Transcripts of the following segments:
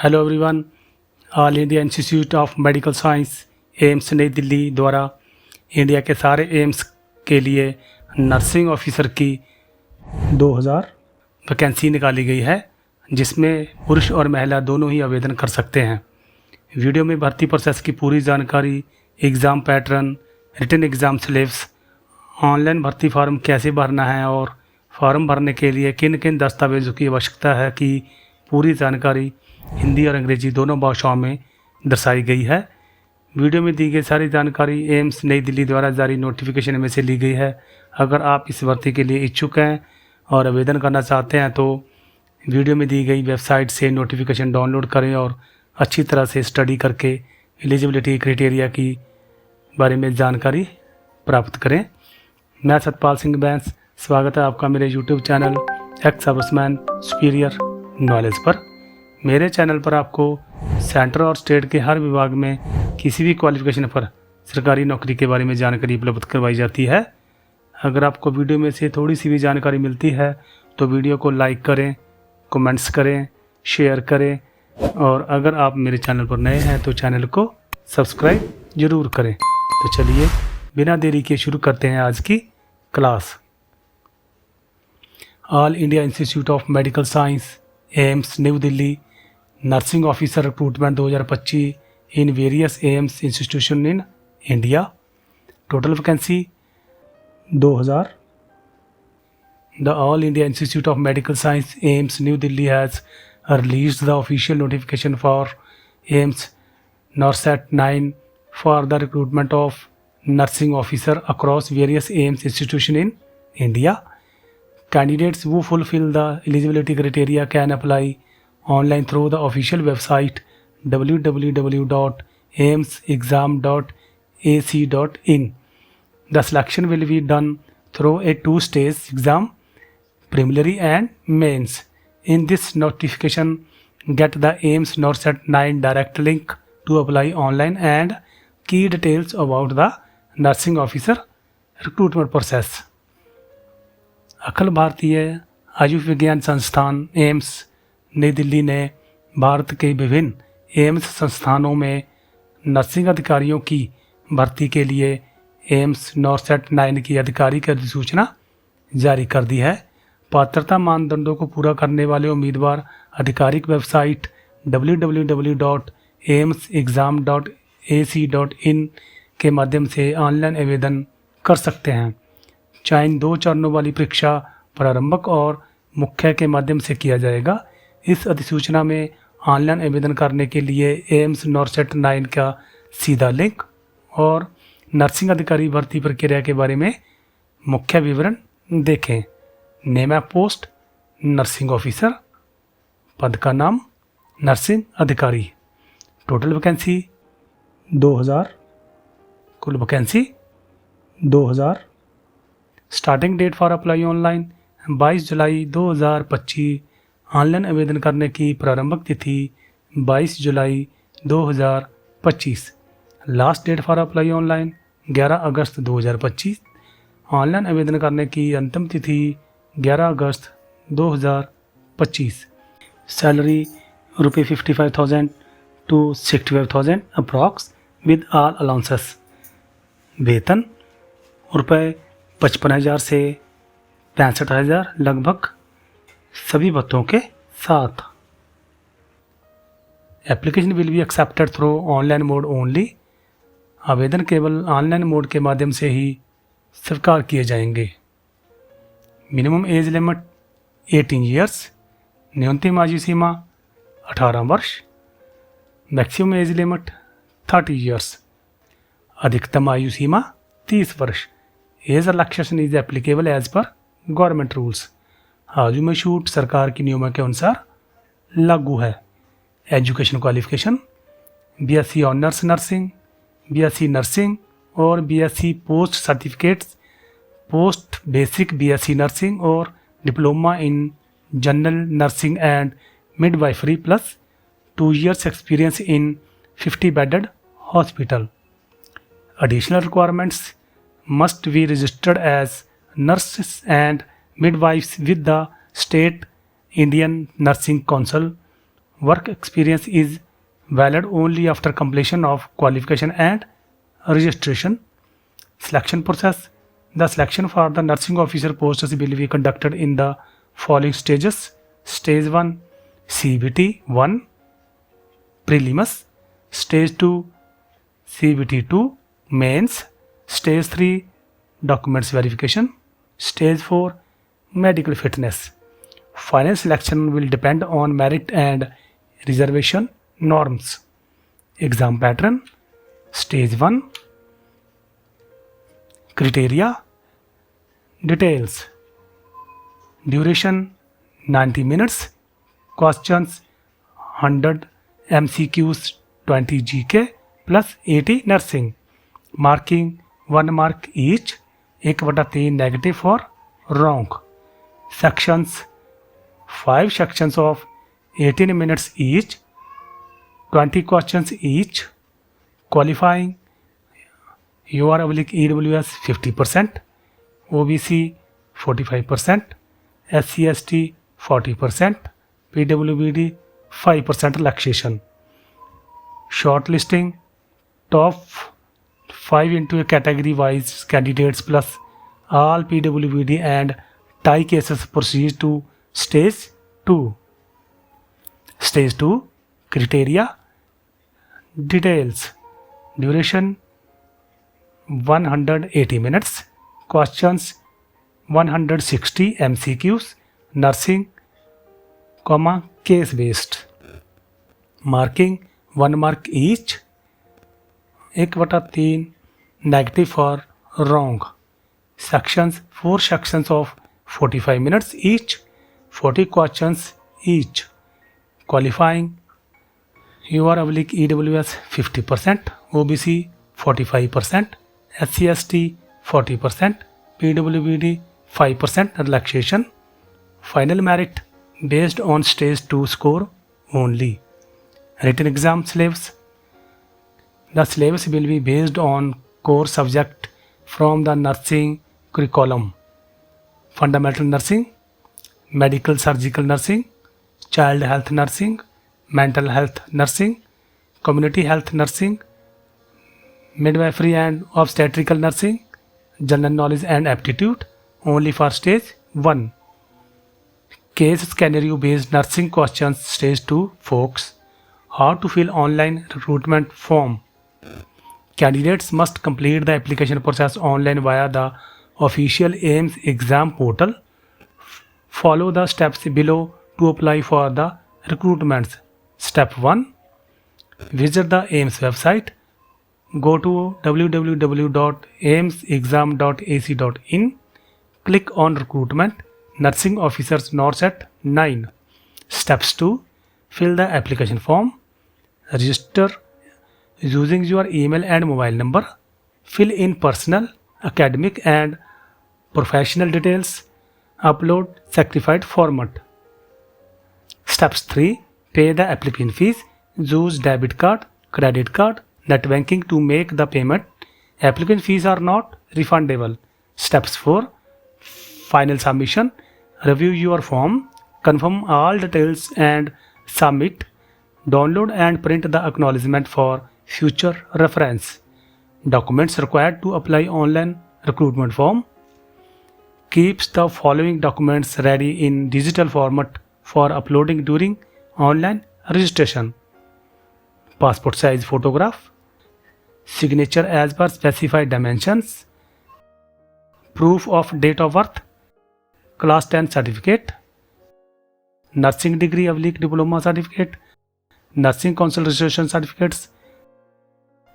Hello everyone. All India institute of medical science AIIMS नई दिल्ली द्वारा India के सारे एम्स के लिए नर्सिंग ऑफिसर की 2000 वैकेंसी निकाली गई है, जिसमें पुरुष और महिला दोनों ही आवेदन कर सकते हैं। वीडियो में भर्ती प्रोसेस की पूरी जानकारी, exam pattern, written exam syllabus, online भर्ती फॉर्म कैसे भरना है और फॉर्म भरने के लिए किन किन दस्तावेज़ों की आवश्यकता है की पूरी जानकारी हिंदी और अंग्रेजी दोनों भाषाओं में दर्शाई गई है। वीडियो में दी गई सारी जानकारी एम्स नई दिल्ली द्वारा जारी नोटिफिकेशन में से ली गई है। अगर आप इस भर्ती के लिए इच्छुक हैं और आवेदन करना चाहते हैं तो वीडियो में दी गई वेबसाइट से नोटिफिकेशन डाउनलोड करें और अच्छी तरह से स्टडी करके एलिजिबिलिटी क्राइटेरिया की बारे में जानकारी प्राप्त करें। मैं सतपाल सिंह बैंस, स्वागत है आपका मेरे YouTube channel ex serviceman superior knowledge पर। मेरे चैनल पर आपको सेंटर और स्टेट के हर विभाग में किसी भी क्वालिफिकेशन पर सरकारी नौकरी के बारे में जानकारी उपलब्ध करवाई जाती है। अगर आपको वीडियो में से थोड़ी सी भी जानकारी मिलती है तो वीडियो को लाइक करें, कमेंट्स करें, शेयर करें और अगर आप मेरे चैनल पर नए हैं तो चैनल को सब्सक्राइब ज़रूर करें। तो चलिए बिना देरी के शुरू करते हैं आज की class. All India institute of medical science AIIMS new Delhi nursing officer recruitment 2025 in various AIIMS institution in India. Total vacancy 2000। The all India institute of medical science AIIMS new Delhi has released the official notification for AIIMS NORCET 9 for the recruitment of nursing officer across various AIIMS institutions in India. Candidates who fulfill the eligibility criteria can apply online through the official website www.aimsexam.ac.in. The selection will be done through a two-stage exam, preliminary and mains. In this notification, get the AIIMS NORCET 9 direct link to apply online and key details about the nursing officer recruitment process. Akhil Bharatiya Ayush विज्ञान संस्थान AIIMS नई दिल्ली ने भारत के विभिन्न AIIMS संस्थानों में nursing अधिकारियों की भर्ती के लिए एम्स नॉर्सेट 9 की आधिकारिक अधिसूचना जारी कर दी है। पात्रता मानदंडों को पूरा करने वाले उम्मीदवार आधिकारिक वेबसाइट www.aimsexam.ac.in के माध्यम से ऑनलाइन आवेदन कर सकते हैं। चयन 2 चरणों वाली परीक्षा प्रारंभिक और मुख्य के माध्यम से किया जाएगा। इस अधिसूचना में ऑनलाइन आवेदन करने के लिए एम्स नॉर्सेट 9 का सीधा लिंक और नर्सिंग अधिकारी भर्ती प्रक्रिया के बारे में मुख्य विवरण देखें। Name of post nursing officer, पद का नाम नर्सिंग अधिकारी। टोटल वैकेंसी 2000, कुल vacancy 2000। Starting date for apply online 22 July 2025। Online आवेदन करने की प्रारंभिक तिथि 22 जुलाई 2025। Last date for apply online 11 August 2025। Online आवेदन करने की अंतिम तिथि 11 अगस्त 2025। Salary ₹55,000 to 65,000 approx with all allowances. वेतन ₹55,000 से 65,000 लगभग सभी भत्तों के साथ। Application will be accepted through online mode only. आवेदन केवल ऑनलाइन मोड के माध्यम से ही स्वीकार किए जाएंगे। मिनिमम एज लिमिट 18 ईयर्स, न्यूनतम आयु सीमा 18 वर्ष, मैक्सिमम एज लिमिट 30 ईयर्स, अधिकतम आयु सीमा 30 वर्ष। Age relaxation is applicable as per government rules. आयु में छूट सरकार की नियमों के अनुसार लागू है। Education qualification BSc honours nursing, BSc nursing और BSc post certificates, post basic BSc nursing और diploma in general nursing and midwifery plus 2 years experience in 50 bedded hospital. Additional requirements must be registered as nurses and midwives with the State Indian Nursing Council Work experience is valid only after completion of qualification and registration. Selection process. The selection for the nursing officer posts will be conducted in the following stages. Stage 1 CBT 1 prelims, stage 2 CBT 2 mains, stage 3 documents verification, stage 4 medical fitness. Final selection will depend on merit and reservation norms. Exam pattern. Stage 1 criteria. Details. Duration 90 minutes. Questions 100 MCQs 20 GK plus 80 nursing. Marking 1 mark each. 1/3 negative for wrong. Sections 5 sections of 18 minutes each. 20 questions each. Qualifying UR/EWS 50%, OBC 45%, SC/ST 40%, PWBD 5% relaxation. Shortlisting top 5 into a category wise candidates plus all PWBD and tie cases proceed to stage 2. Stage 2 criteria. Details. Duration 180 minutes. Questions 160 MCQs. Nursing, case based. Marking 1 mark each. 1/3 negative for wrong. Sections 4 sections of 45 minutes each. 40 questions each. Qualifying UR/EWS 50%, OBC 45%, SC/ST 40%, PWBD 5% relaxation. Final merit based on stage 2 score only. Written exam syllabus. The syllabus will be based on core subject from the nursing curriculum: fundamental nursing, medical surgical nursing, child health nursing, mental health nursing, community health nursing, midwifery and obstetrical nursing, general knowledge and aptitude only for stage 1. Case scenario based nursing questions stage 2 folks. How to fill online recruitment form. Candidates must complete the application process online via the official AIMS exam portal. Follow the steps below to apply for the recruitments. Step 1. Visit the AIMS website. Go to www.aimsexam.ac.in. Click on recruitment. Nursing officers notes at 9. Steps 2. Fill the application form. Register using your email and mobile number. Fill in personal, academic and professional details. Upload certified format. Steps 3. Pay the application fees. Use debit card, credit card, net banking to make the payment. Application fees are not refundable. Steps 4. Final submission. Review your form. Confirm all details and submit. Download and print the acknowledgement for future reference. Documents required to apply online recruitment form. Keeps the following documents ready in digital format for uploading during online registration: passport size photograph, signature as per specified dimensions, proof of date of birth, class 10 certificate, nursing degree / diploma certificate, nursing council registration certificates,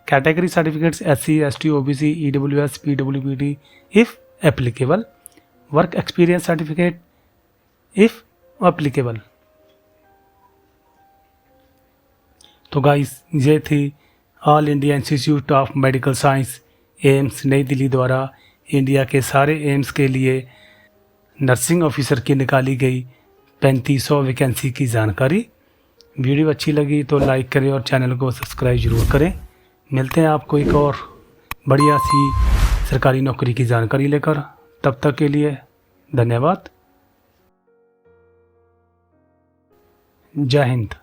category certificates SC, ST, OBC, EWS, PWBD if applicable, work experience certificate if applicable. तो guys ये थी all India institute of medical science AIIMS नई दिल्ली द्वारा India के सारे AIIMS के लिए nursing officer की निकाली गई 3500 वैकेंसी की जानकारी। वीडियो अच्छी लगी तो लाइक करें और चैनल को सब्सक्राइब ज़रूर करें। मिलते हैं आपको एक और बढ़िया सी सरकारी नौकरी की जानकारी लेकर। तब तक के लिए धन्यवाद। जय हिंद।